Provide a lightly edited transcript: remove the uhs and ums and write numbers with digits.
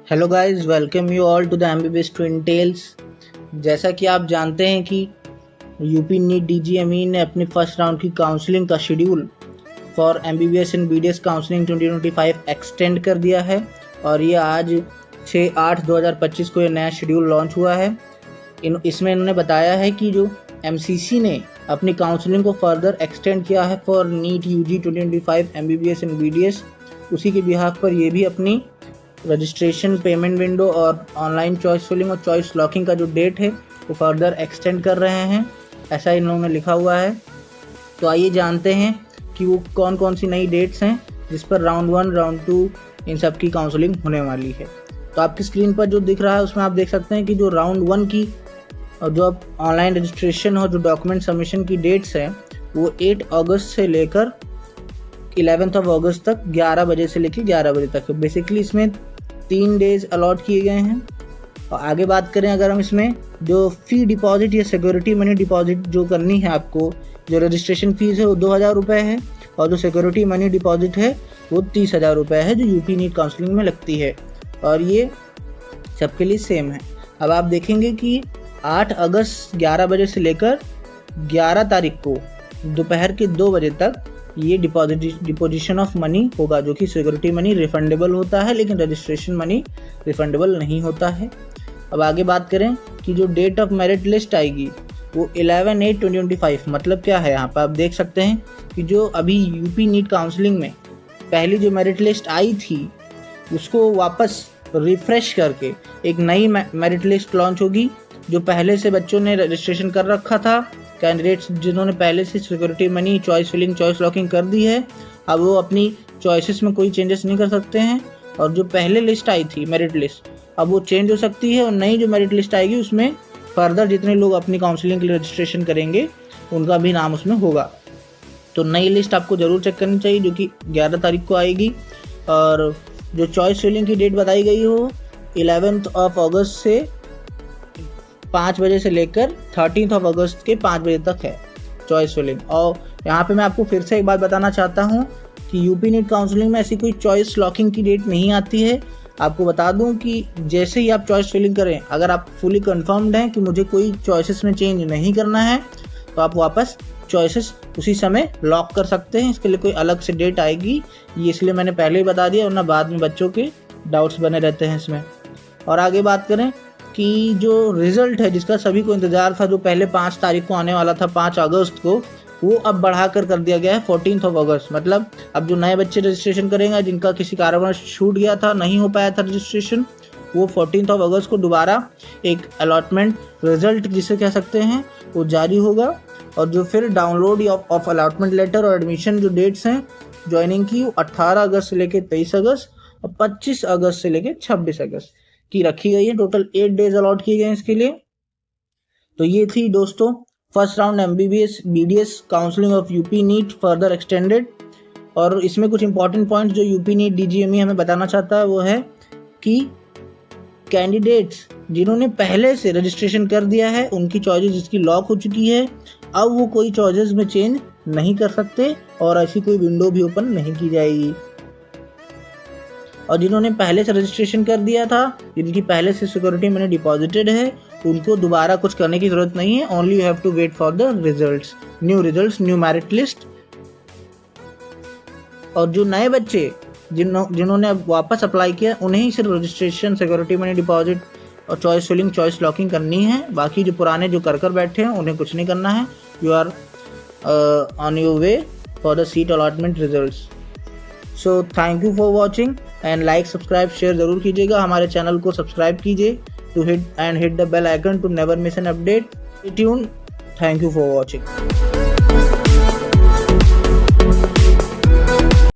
Hello guys, welcome you all to the MBBS twin tales. जैसा कि आप जानते हैं कि यूपी नीट डीजीएमई ने अपनी फर्स्ट राउंड की काउंसलिंग का schedule for MBBS and BDS counselling 2025 extend कर दिया है और ये आज 6/8/2025 को ये नया शेड्यूल लॉन्च हुआ है। इसमें इन्होंने बताया है कि जो एमसीसी ने अपनी काउंसलिंग को फर्दर एक्सटेंड किया है for NEET UG 2025 MBBS and BDS, उसी के बिहाफ पर ये भी अपनी रजिस्ट्रेशन, पेमेंट विंडो और ऑनलाइन चॉइस फिलिंग और चॉइस लॉकिंग का जो डेट है वो फर्दर एक्सटेंड कर रहे हैं, ऐसा इन्होंने लिखा हुआ है। तो आइए जानते हैं कि वो कौन कौन सी नई डेट्स हैं जिस पर राउंड 1, राउंड 2 इन सब की काउंसलिंग होने वाली है। तो आपकी स्क्रीन पर जो दिख रहा है उसमें आप देख सकते हैं कि जो राउंड 1 की और जो अब ऑनलाइन रजिस्ट्रेशन और जो डॉक्यूमेंट सबमिशन की डेट्स हैं वो 8 अगस्त से लेकर 11 अगस्त तक 11 बजे से लेकर 11 बजे तक है। बेसिकली इसमें 3 डेज अलॉट किए गए हैं। और आगे बात करें अगर हम इसमें जो फ़ी डिपॉजिट या सिक्योरिटी मनी डिपॉजिट जो करनी है आपको, जो रजिस्ट्रेशन फ़ीस है वो 2000 रुपये है और जो सिक्योरिटी मनी डिपॉजिट है वो 30,000 रुपये है जो यूपी नीट काउंसलिंग में लगती है और ये सबके लिए सेम है। अब आप देखेंगे कि 8 अगस्त 11 बजे से लेकर 11 तारीख को दोपहर के 2 बजे तक ये डिपोजिशन ऑफ मनी होगा, जो कि सिक्योरिटी मनी रिफंडेबल होता है लेकिन रजिस्ट्रेशन मनी रिफंडेबल नहीं होता है। अब आगे बात करें कि जो डेट ऑफ मेरिट लिस्ट आएगी वो 11/8/2025, मतलब क्या है यहाँ पर आप देख सकते हैं कि जो अभी यूपी नीट काउंसलिंग में पहली जो मेरिट लिस्ट आई थी उसको वापस रिफ्रेश करके एक नई मेरिट लिस्ट लॉन्च होगी। जो पहले से बच्चों ने रजिस्ट्रेशन कर रखा था, कैंडिडेट्स जिन्होंने पहले से security money, choice filling, choice locking कर दी है, अब वो अपनी चॉइसेस में कोई चेंजेस नहीं कर सकते हैं। और जो पहले लिस्ट आई थी मेरिट लिस्ट, अब वो चेंज हो सकती है और नई जो मेरिट लिस्ट आएगी उसमें फर्दर जितने लोग अपनी काउंसलिंग के लिए रजिस्ट्रेशन करेंगे उनका भी नाम उसमें होगा। तो नई लिस्ट आपको ज़रूर चेक करनी चाहिए जो कि 11 तारीख को आएगी। और जो चॉइस फिलिंग की डेट बताई गई हो 11 अगस्त से 5 बजे से लेकर 13 अगस्त के 5 बजे तक है चॉइस फिलिंग। और यहाँ पे मैं आपको फिर से एक बात बताना चाहता हूँ कि यूपी नीट काउंसलिंग में ऐसी कोई चॉइस लॉकिंग की डेट नहीं आती है। आपको बता दूँ कि जैसे ही आप चॉइस फिलिंग करें, अगर आप फुली कंफर्म्ड हैं कि मुझे कोई चॉइसेस में चेंज नहीं करना है तो आप वापस चॉइसेस उसी समय लॉक कर सकते हैं। इसके लिए कोई अलग से डेट आएगी, ये इसलिए मैंने पहले ही बता दिया वरना बाद में बच्चों के डाउट्स बने रहते हैं इसमें। और आगे बात करें कि जो रिज़ल्ट है जिसका सभी को इंतज़ार था, जो पहले 5 तारीख को आने वाला था 5 अगस्त को, वो अब बढ़ाकर कर दिया गया है 14 अगस्त। मतलब अब जो नए बच्चे रजिस्ट्रेशन करेंगे जिनका किसी कारणवश छूट गया था, नहीं हो पाया था रजिस्ट्रेशन, वो 14 अगस्त को दोबारा एक अलॉटमेंट रिज़ल्ट जिसे कह सकते हैं वो जारी होगा। और जो फिर डाउनलोड ऑफ अलॉटमेंट लेटर और एडमिशन जो डेट्स हैं ज्वाइनिंग की, वो 18 अगस्त से लेकर 23 अगस्त और 25 अगस्त से लेकर 26 अगस्त की रखी गई है। टोटल 8 डेज अलॉट किए गए हैं इसके लिए। तो ये थी दोस्तों first round MBBS BDS counselling of UP NEET further extended. और इसमें कुछ इंपॉर्टेंट पॉइंट्स जो यूपी नीट डीजीएमई हमें बताना चाहता है वो है कि कैंडिडेट्स जिन्होंने पहले से रजिस्ट्रेशन कर दिया है उनकी चॉइसेस जिसकी लॉक हो चुकी है, अब वो कोई चॉइसेस में चेंज नहीं कर सकते और ऐसी कोई विंडो भी ओपन नहीं की जाएगी। और जिन्होंने पहले से रजिस्ट्रेशन कर दिया था, जिनकी पहले से सिक्योरिटी मनी डिपॉजिटेड है, उनको दोबारा कुछ करने की ज़रूरत नहीं है। Only you have to wait for the results, new merit list. और जो नए बच्चे जिन्होंने अब वापस अप्लाई किया उन्हें ही सिर्फ रजिस्ट्रेशन, सिक्योरिटी मनी डिपॉजिट और चॉइस फिलिंग, चॉइस लॉकिंग करनी है। बाकी जो पुराने जो कर बैठे हैं उन्हें कुछ नहीं करना है। You are on your way for the seat allotment results. So thank you for watching and like, subscribe, share ज़रूर कीजिएगा। हमारे चैनल को सब्सक्राइब कीजिए to hit the bell icon to never miss an update. Stay tuned. Thank you for watching.